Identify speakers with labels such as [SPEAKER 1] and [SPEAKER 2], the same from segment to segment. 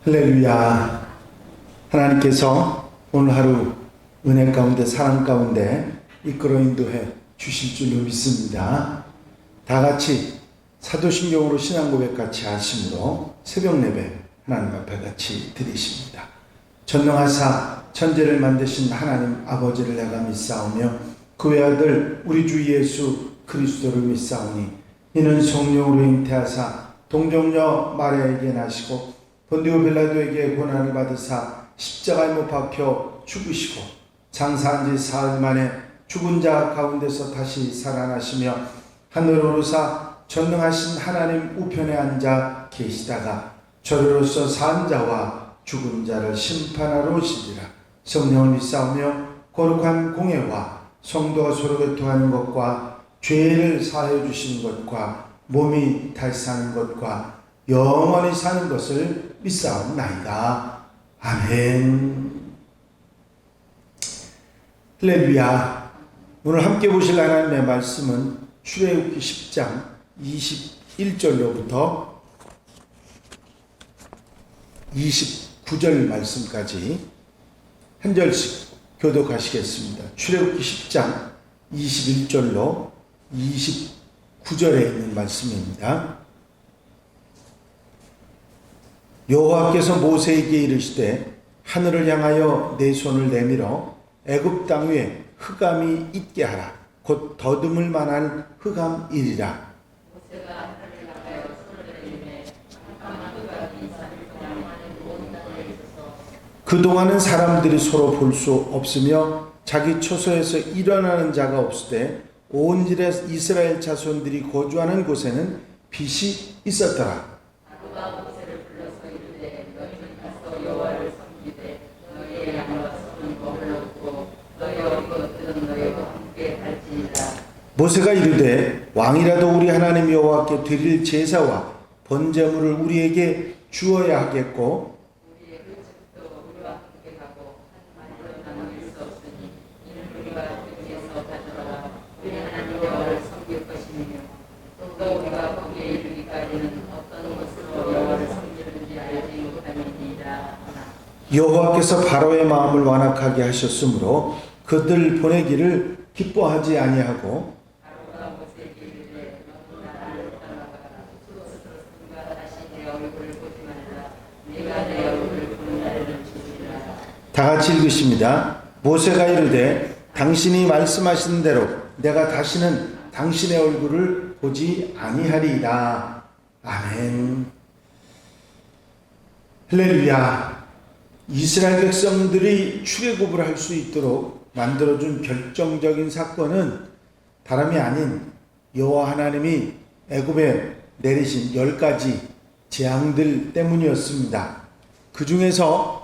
[SPEAKER 1] 할렐루야. 하나님께서 오늘 하루 은혜 가운데 사랑 가운데 이끌어 인도해 주실 줄로 믿습니다. 다 같이 사도신경으로 신앙 고백 같이 하심으로 새벽 예배 하나님 앞에 같이 드리십니다. 전능하사 천지를 만드신 하나님 아버지를 내가 믿사오며 그 외아들 우리 주 예수 그리스도를 믿사오니 이는 성령으로 잉태하사 동정녀 마리아에게 나시고 본디오 빌라도에게 고난을 받으사 십자가에 못 박혀 죽으시고 장사한 지 사흘 만에 죽은 자 가운데서 다시 살아나시며 하늘로 오르사 전능하신 하나님 우편에 앉아 계시다가 저리로서 산 자와 죽은 자를 심판하러 오시리라. 성령을 믿사오며 거룩한 공예와 성도가 서로 교통하는 것과 죄를 사하여 주시는 것과 몸이 다시 사는 것과 영원히 사는 것을 믿사옵나이다. 아멘. 할렐루야. 오늘 함께 보실 하나님의 말씀은 출애굽기 10장 21절로부터 29절 말씀까지 한 절씩 교독하시겠습니다. 출애굽기 10장 21절로 29절에 있는 말씀입니다. 여호와께서 모세에게 이르시되 하늘을 향하여 내 손을 내밀어 애굽 땅 위에 흑암이 있게 하라. 곧 더듬을 만한 흑암이리라. 모세가 하늘을 향하여 손을 내밀매 깜깜한 흑암이 3일 동안 온 땅에 있어서 그동안은 사람들이 서로 볼 수 없으며 자기 처소에서 일어나는 자가 없으되 온 이스라엘 자손들이 거주하는 곳에는 빛이 있었더라. 모세가 이르되 왕이라도 우리 하나님 여호와께 드릴 제사와 번제물을 우리에게 주어야 하겠고 우리의 흠집도 우리와 함께 가고 한 마디도 나눌 수 없으니 이는 우리가 거기에서 가져라 우리 하나님 여호와를 섬길 것이며 또 우리가 거기에 이르기까지는 어떤 것으로 여호와를 섬기는지 알지 못함이니이다. 여호와께서 바로의 마음을 완악하게 하셨으므로 그들 보내기를 기뻐하지 아니하고 다 같이 읽으십니다. 모세가 이르되 당신이 말씀하신 대로 내가 다시는 당신의 얼굴을 보지 아니하리이다. 아멘. 할렐루야. 이스라엘 백성들이 출애굽을 할 수 있도록 만들어준 결정적인 사건은 다름이 아닌 여호와 하나님이 애굽에 내리신 10가지 재앙들 때문이었습니다. 그 중에서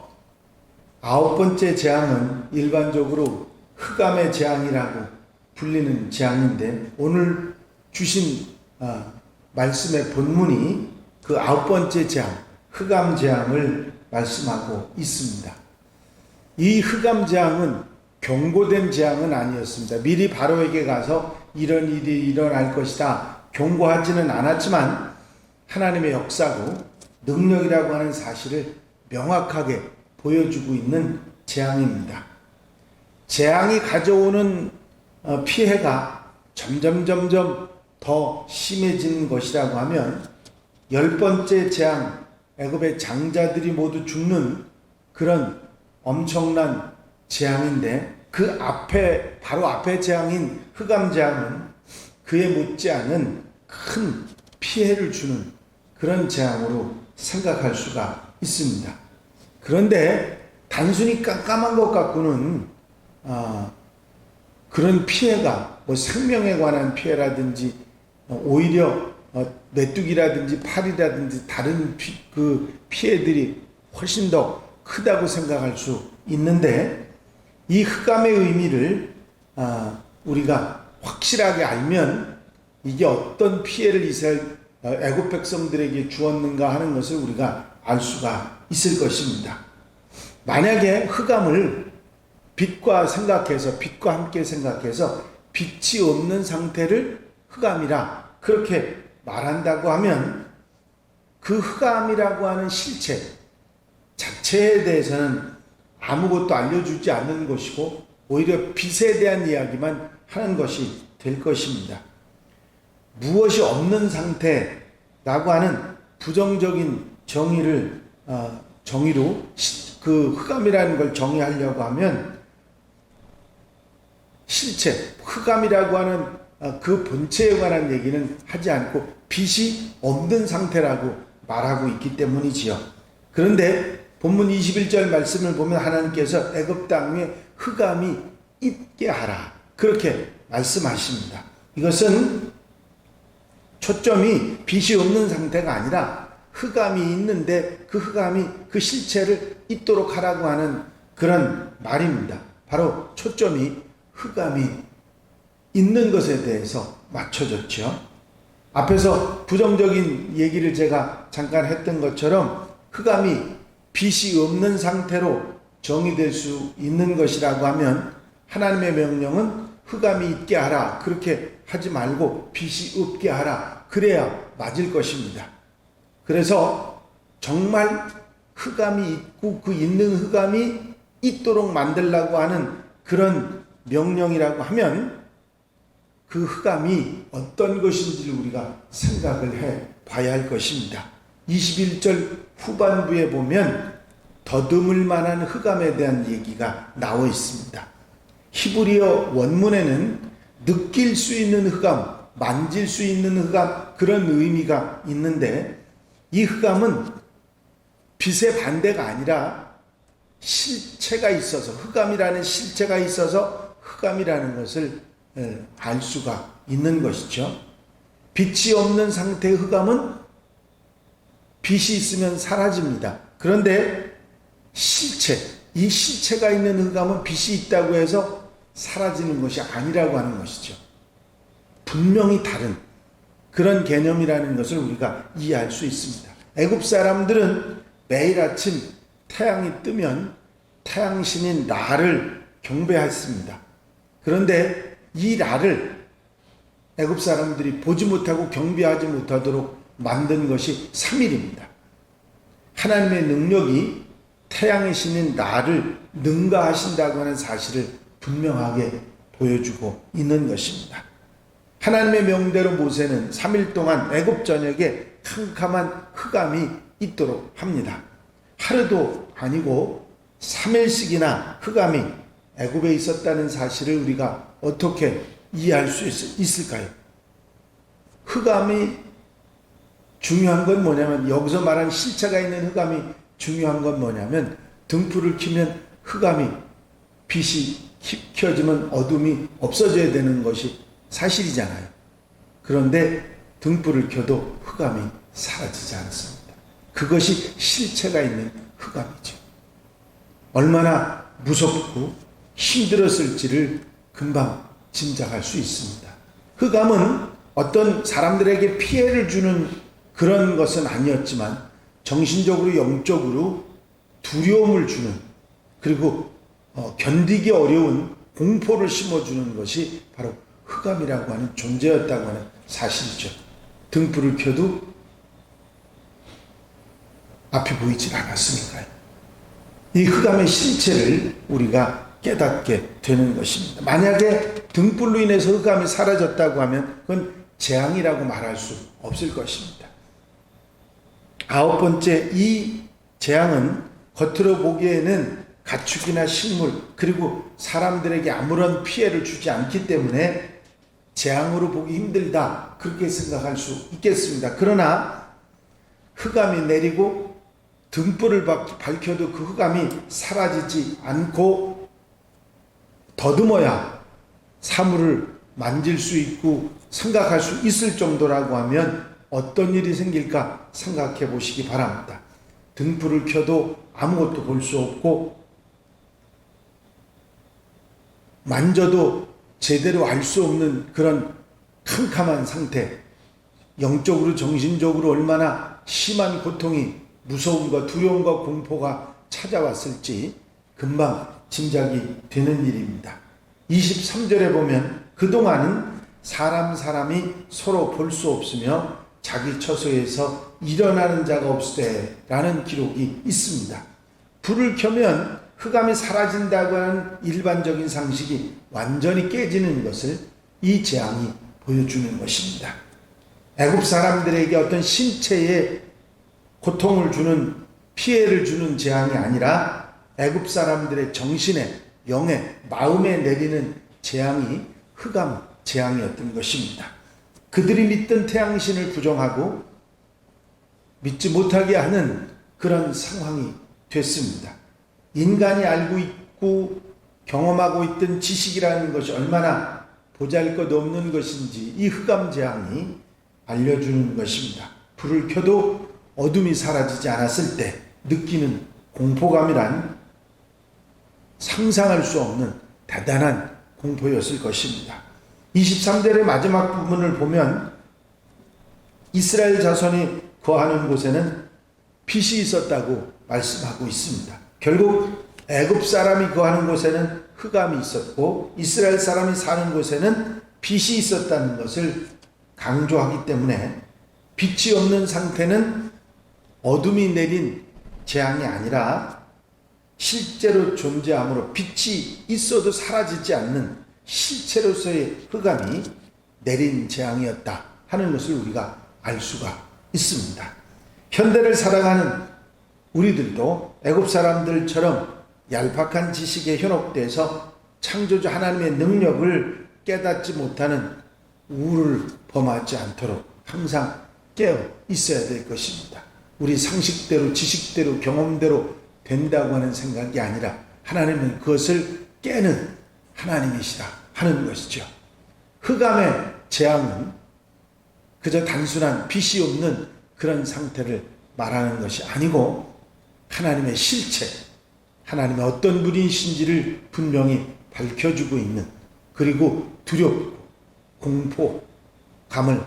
[SPEAKER 1] 9번째 재앙은 일반적으로 흑암의 재앙이라고 불리는 재앙인데 오늘 주신 말씀의 본문이 그 9번째 재앙, 흑암 재앙을 말씀하고 있습니다. 이 흑암 재앙은 경고된 재앙은 아니었습니다. 미리 바로에게 가서 이런 일이 일어날 것이다 경고하지는 않았지만 하나님의 역사고 능력이라고 하는 사실을 명확하게 보여주고 있는 재앙입니다. 재앙이 가져오는 피해가 점점 더 심해지는 것이라고 하면 10번째 재앙, 애굽의 장자들이 모두 죽는 그런 엄청난 재앙인데 그 앞에 바로 앞에 재앙인 흑암 재앙은 그에 못지않은 큰 피해를 주는 그런 재앙으로 생각할 수가 있습니다. 그런데 단순히 깜깜한 것 갖고는 그런 피해가 뭐 생명에 관한 피해라든지 오히려 메뚜기라든지 팔이라든지 다른 그 피해들이 훨씬 더 크다고 생각할 수 있는데 이 흑암의 의미를 우리가 확실하게 알면 이게 어떤 피해를 애굽 백성들에게 주었는가 하는 것을 우리가 알 수가 있을 것입니다. 만약에 흑암을 빛과 생각해서, 빛과 함께 생각해서 빛이 없는 상태를 흑암이라 그렇게 말한다고 하면 그 흑암이라고 하는 실체 자체에 대해서는 아무것도 알려주지 않는 것이고 오히려 빛에 대한 이야기만 하는 것이 될 것입니다. 무엇이 없는 상태라고 하는 부정적인 정의로 그 흑암이라는 걸 정의하려고 하면 실체, 흑암이라고 하는 그 본체에 관한 얘기는 하지 않고 빛이 없는 상태라고 말하고 있기 때문이지요. 그런데 본문 21절 말씀을 보면 하나님께서 애굽 땅 위에 흑암이 있게 하라 그렇게 말씀하십니다. 이것은 초점이 빛이 없는 상태가 아니라 흑암이 있는데 그 흑암이 그 실체를 있도록 하라고 하는 그런 말입니다. 바로 초점이 흑암이 있는 것에 대해서 맞춰졌죠. 앞에서 부정적인 얘기를 제가 잠깐 했던 것처럼 흑암이 빛이 없는 상태로 정의될 수 있는 것이라고 하면 하나님의 명령은 흑암이 있게 하라 그렇게 하지 말고 빛이 없게 하라 그래야 맞을 것입니다. 그래서 정말 흑암이 있고 그 있는 흑암이 있도록 만들라고 하는 그런 명령이라고 하면 그 흑암이 어떤 것인지를 우리가 생각을 해 봐야 할 것입니다. 21절 후반부에 보면 더듬을 만한 흑암에 대한 얘기가 나와 있습니다. 히브리어 원문에는 느낄 수 있는 흑암, 만질 수 있는 흑암 그런 의미가 있는데 이 흑암은 빛의 반대가 아니라 실체가 있어서 흑암이라는 실체가 있어서 흑암이라는 것을 알 수가 있는 것이죠. 빛이 없는 상태의 흑암은 빛이 있으면 사라집니다. 그런데 이 실체가 있는 흑암은 빛이 있다고 해서 사라지는 것이 아니라고 하는 것이죠. 분명히 다른 그런 개념이라는 것을 우리가 이해할 수 있습니다. 애굽 사람들은 매일 아침 태양이 뜨면 태양신인 라를 경배했습니다. 그런데 이 라를 애굽 사람들이 보지 못하고 경배하지 못하도록 만든 것이 3일입니다. 하나님의 능력이 태양의 신인 라를 능가하신다고 하는 사실을 분명하게 보여주고 있는 것입니다. 하나님의 명대로 모세는 3일 동안 애굽 전역에 캄캄한 흑암이 있도록 합니다. 하루도 아니고 3일씩이나 흑암이 애굽에 있었다는 사실을 우리가 어떻게 이해할 수 있을까요? 흑암이 중요한 건 뭐냐면 여기서 말한 실체가 있는 흑암이 중요한 건 뭐냐면 등불을 켜면 흑암이 빛이 켜지면 어둠이 없어져야 되는 것이 사실이잖아요. 그런데 등불을 켜도 흑암이 사라지지 않습니다. 그것이 실체가 있는 흑암이죠. 얼마나 무섭고 힘들었을지를 금방 짐작할 수 있습니다. 흑암은 어떤 사람들에게 피해를 주는 그런 것은 아니었지만 정신적으로 영적으로 두려움을 주는 그리고 견디기 어려운 공포를 심어주는 것이 바로 흑암이라고 하는 존재였다고 하는 사실이죠. 등불을 켜도 앞이 보이질 않았으니까요. 이 흑암의 실체를 우리가 깨닫게 되는 것입니다. 만약에 등불로 인해서 흑암이 사라졌다고 하면 그건 재앙이라고 말할 수 없을 것입니다. 9번째, 이 재앙은 겉으로 보기에는 가축이나 식물 그리고 사람들에게 아무런 피해를 주지 않기 때문에 재앙으로 보기 힘들다 그렇게 생각할 수 있겠습니다. 그러나 흑암이 내리고 등불을 밝혀도 그 흑암이 사라지지 않고 더듬어야 사물을 만질 수 있고 생각할 수 있을 정도라고 하면 어떤 일이 생길까 생각해 보시기 바랍니다. 등불을 켜도 아무것도 볼 수 없고 만져도 제대로 알 수 없는 그런 캄캄한 상태, 영적으로 정신적으로 얼마나 심한 고통이 무서움과 두려움과 공포가 찾아왔을지 금방 짐작이 되는 일입니다. 23절에 보면 그동안은 사람이 서로 볼 수 없으며 자기 처소에서 일어나는 자가 없으되 라는 기록이 있습니다. 불을 켜면 흑암이 사라진다고 하는 일반적인 상식이 완전히 깨지는 것을 이 재앙이 보여주는 것입니다. 애굽 사람들에게 어떤 신체에 고통을 주는, 피해를 주는 재앙이 아니라 애굽 사람들의 정신에, 영에, 마음에 내리는 재앙이 흑암 재앙이었던 것입니다. 그들이 믿던 태양신을 부정하고 믿지 못하게 하는 그런 상황이 됐습니다. 인간이 알고 있고 경험하고 있던 지식이라는 것이 얼마나 보잘것없는 것인지 이 흑암 재앙이 알려주는 것입니다. 불을 켜도 어둠이 사라지지 않았을 때 느끼는 공포감이란 상상할 수 없는 대단한 공포였을 것입니다. 23절의 마지막 부분을 보면 이스라엘 자손이 거하는 곳에는 빛이 있었다고 말씀하고 있습니다. 결국 애굽 사람이 거하는 곳에는 흑암이 있었고 이스라엘 사람이 사는 곳에는 빛이 있었다는 것을 강조하기 때문에 빛이 없는 상태는 어둠이 내린 재앙이 아니라 실제로 존재함으로 빛이 있어도 사라지지 않는 실체로서의 흑암이 내린 재앙이었다 하는 것을 우리가 알 수가 있습니다. 현대를 살아가는 우리들도 애굽 사람들처럼 얄팍한 지식에 현혹돼서 창조주 하나님의 능력을 깨닫지 못하는 우를 범하지 않도록 항상 깨어 있어야 될 것입니다. 우리 상식대로, 지식대로, 경험대로 된다고 하는 생각이 아니라 하나님은 그것을 깨는 하나님이시다 하는 것이죠. 흑암의 재앙은 그저 단순한 빛이 없는 그런 상태를 말하는 것이 아니고 하나님의 실체, 하나님의 어떤 분이신지를 분명히 밝혀주고 있는, 그리고 두렵고 공포감을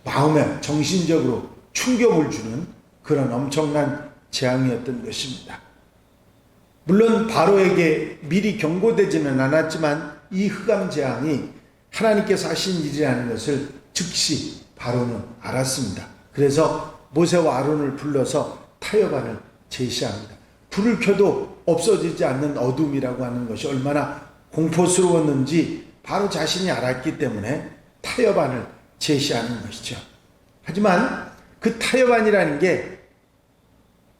[SPEAKER 1] 마음에 정신적으로 충격을 주는 그런 엄청난 재앙이었던 것입니다. 물론 바로에게 미리 경고되지는 않았지만 이 흑암 재앙이 하나님께서 하신 일이라는 것을 즉시 바로는 알았습니다. 그래서 모세와 아론을 불러서 타협안을 제시합니다. 불을 켜도 없어지지 않는 어둠이라고 하는 것이 얼마나 공포스러웠는지 바로 자신이 알았기 때문에 타협안을 제시하는 것이죠. 하지만 그 타협안이라는 게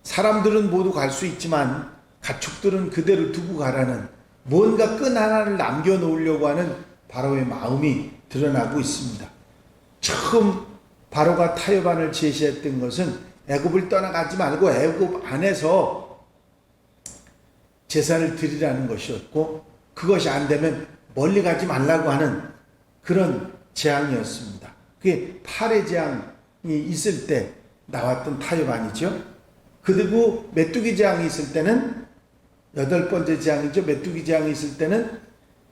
[SPEAKER 1] 사람들은 모두 갈 수 있지만 가축들은 그대로 두고 가라는 뭔가 끈 하나를 남겨놓으려고 하는 바로의 마음이 드러나고 있습니다. 처음 바로가 타협안을 제시했던 것은 애굽을 떠나가지 말고 애굽 안에서 제사를 드리라는 것이었고, 그것이 안 되면 멀리 가지 말라고 하는 그런 재앙이었습니다. 그게 팔의 재앙이 있을 때 나왔던 타협안이죠. 그리고 메뚜기 재앙이 있을 때는 8번째 재앙이죠. 메뚜기 재앙이 있을 때는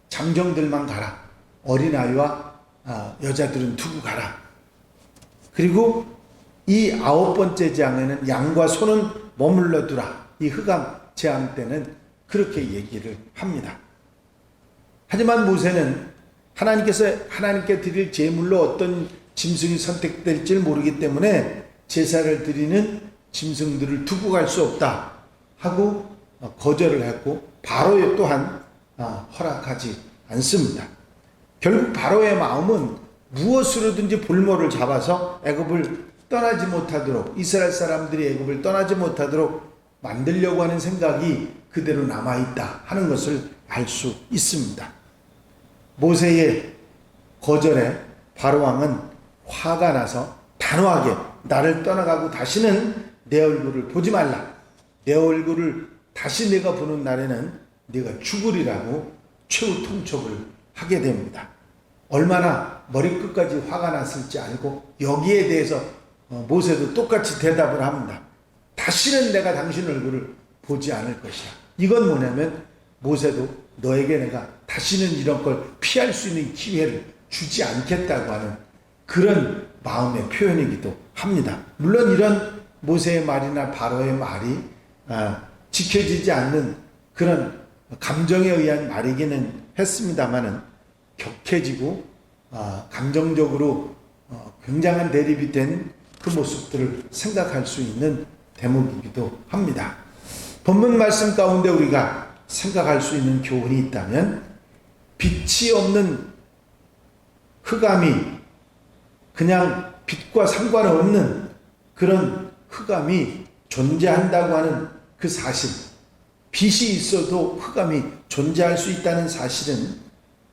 [SPEAKER 1] 장정들만 가라. 어린아이와 여자들은 두고 가라. 그리고 이 9번째 재앙에는 양과 소는 머물러 두라. 이 흑암 재앙 때는 그렇게 얘기를 합니다. 하지만 모세는 하나님께 드릴 제물로 어떤 짐승이 선택될지 모르기 때문에 제사를 드리는 짐승들을 두고 갈 수 없다 하고 거절을 했고, 바로 또한 허락하지 않습니다. 결국 바로의 마음은 무엇으로든지 볼모를 잡아서 애굽을 떠나지 못하도록, 이스라엘 사람들이 애굽을 떠나지 못하도록 만들려고 하는 생각이 그대로 남아있다 하는 것을 알 수 있습니다. 모세의 거절에 바로 왕은 화가 나서 단호하게 나를 떠나가고 다시는 내 얼굴을 보지 말라. 내 얼굴을 다시 내가 보는 날에는 네가 죽으리라고 최후 통첩을 하게 됩니다. 얼마나 머리끝까지 화가 났을지 알고 여기에 대해서 모세도 똑같이 대답을 합니다. 다시는 내가 당신 얼굴을 보지 않을 것이야. 이건 뭐냐면 모세도 너에게 내가 다시는 이런 걸 피할 수 있는 기회를 주지 않겠다고 하는 그런 마음의 표현이기도 합니다. 물론 이런 모세의 말이나 바로의 말이 지켜지지 않는 그런 감정에 의한 말이기는 했습니다마는 격해지고 감정적으로 굉장한 대립이 된 그 모습들을 생각할 수 있는 대목이기도 합니다. 본문 말씀 가운데 우리가 생각할 수 있는 교훈이 있다면 빛이 없는 흑암이 그냥 빛과 상관없는 그런 흑암이 존재한다고 하는 그 사실, 빛이 있어도 흑암이 존재할 수 있다는 사실은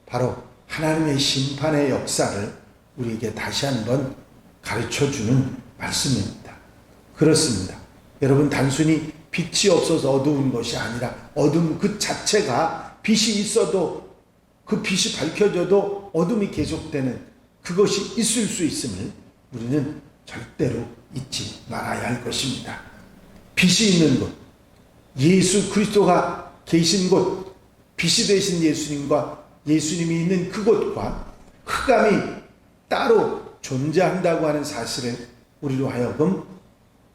[SPEAKER 1] 바로 하나님의 심판의 역사를 우리에게 다시 한번 가르쳐주는 말씀입니다. 그렇습니다. 여러분, 단순히 빛이 없어서 어두운 것이 아니라 어둠 그 자체가 빛이 있어도 그 빛이 밝혀져도 어둠이 계속되는 그것이 있을 수 있음을 우리는 절대로 잊지 말아야 할 것입니다. 빛이 있는 곳, 예수 그리스도가 계신 곳, 빛이 되신 예수님과 예수님이 있는 그곳과 흑암이 따로 존재한다고 하는 사실을 우리로 하여금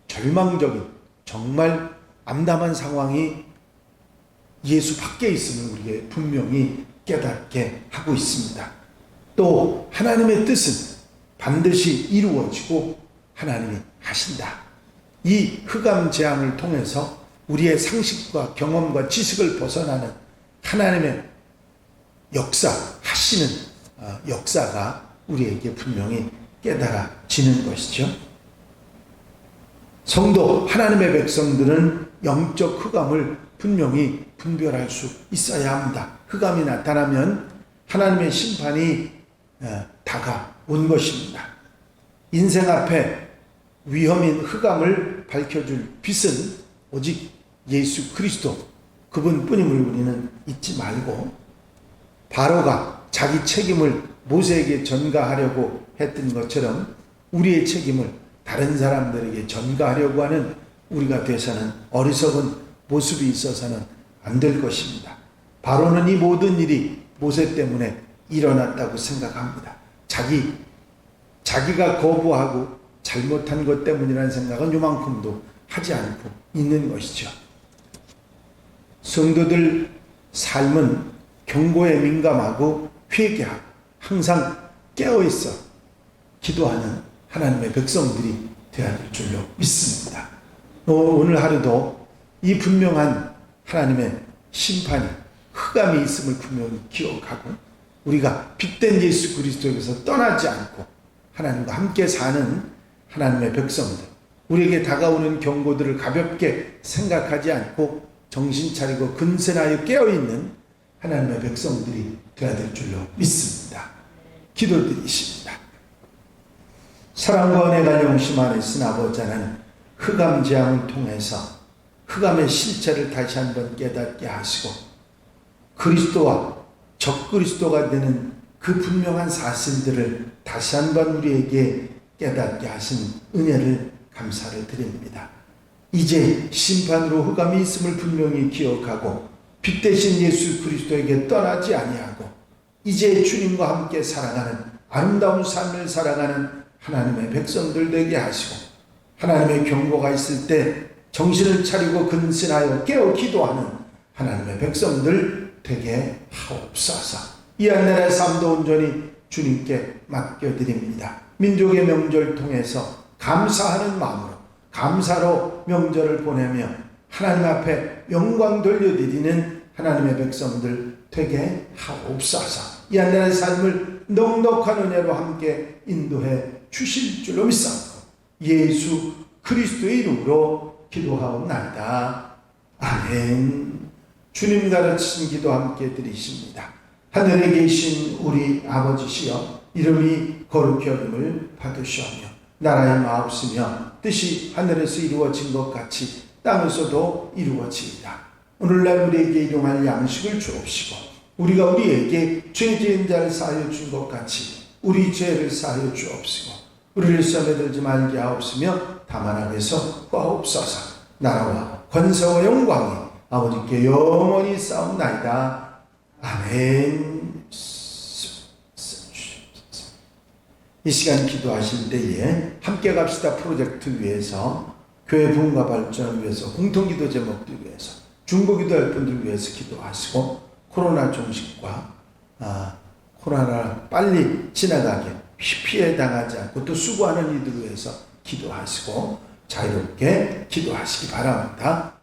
[SPEAKER 1] 절망적인 정말 암담한 상황이 예수 밖에 있음을 우리에게 분명히 깨닫게 하고 있습니다. 또 하나님의 뜻은 반드시 이루어지고 하나님이 하신다. 이 흑암 재앙을 통해서 우리의 상식과 경험과 지식을 벗어나는 하나님의 역사, 하시는 역사가 우리에게 분명히 깨달아지는 것이죠. 성도 하나님의 백성들은 영적 흑암을 분명히 분별할 수 있어야 합니다. 흑암이 나타나면 하나님의 심판이 다가온 것입니다. 인생 앞에 위험인 흑암을 밝혀줄 빛은 오직 예수 그리스도 그분뿐임을 우리는 잊지 말고, 바로가 자기 책임을 모세에게 전가하려고 했던 것처럼 우리의 책임을 다른 사람들에게 전가하려고 하는 우리가 돼서는 어리석은 모습이 있어서는 안 될 것입니다. 바로는 이 모든 일이 모세 때문에 일어났다고 생각합니다. 자기가 거부하고 잘못한 것 때문이라는 생각은 요만큼도 하지 않고 있는 것이죠. 성도들 삶은 경고에 민감하고 회개하고 항상 깨어있어 기도하는 하나님의 백성들이 되어야 될 줄로 믿습니다. 오늘 하루도 이 분명한 하나님의 심판이 흑암이 있음을 분명히 기억하고 우리가 빛된 예수 그리스도에게서 떠나지 않고 하나님과 함께 사는 하나님의 백성들, 우리에게 다가오는 경고들을 가볍게 생각하지 않고 정신 차리고 근신하여 깨어있는 하나님의 백성들이 되어야 될 줄로 믿습니다. 기도드리십니다. 사랑과 은혜가 용심 안에 있은 아버지 하나님, 흑암 재앙을 통해서 흑암의 실체를 다시 한번 깨닫게 하시고 그리스도와 적그리스도가 되는 그 분명한 사실들을 다시 한번 우리에게 깨닫게 하신 은혜를 감사를 드립니다. 이제 심판으로 흑암이 있음을 분명히 기억하고 빛 대신 예수 그리스도에게 떠나지 아니하고 이제 주님과 함께 살아가는 아름다운 삶을 살아가는 하나님의 백성들 되게 하시고, 하나님의 경고가 있을 때 정신을 차리고 근신하여 깨어 기도하는 하나님의 백성들 되게 하옵소서. 이 한 날의 삶도 온전히 주님께 맡겨드립니다. 민족의 명절 통해서 감사하는 마음으로 감사로 명절을 보내며 하나님 앞에 영광 돌려드리는 하나님의 백성들 되게 하옵소서. 이 한 날의 삶을 넉넉한 은혜로 함께 인도해 주실 줄로 믿사옵고 예수 그리스도의 이름으로 기도하옵나이다. 아멘. 주님 가르치신 기도 함께 드리십니다. 하늘에 계신 우리 아버지시여, 이름이 거룩히 여김을 받으시오며 나라의 마옵시며 뜻이 하늘에서 이루어진 것 같이 땅에서도 이루어지이다. 오늘날 우리에게 일용할 양식을 주옵시고 우리가 우리에게 죄 지은 자를 사하여 준 것 같이 우리 죄를 사하여 주옵시고 우리를 시험에 들지 말게 하옵시며 다만 악에서 구하옵소서. 나라와 권세와 영광이 아버지께 영원히 싸움나이다. 아멘. 이 시간 기도하실 때에 함께 갑시다 프로젝트 위해서, 교회 부흥과 발전을 위해서, 공통기도 제목들 위해서 중보기도할 분들 위해서 기도하시고 코로나 종식과 코로나 빨리 지나가게 피해 당하지 않고 또 수고하는 이들 위해서 기도하시고 자유롭게 기도하시기 바랍니다.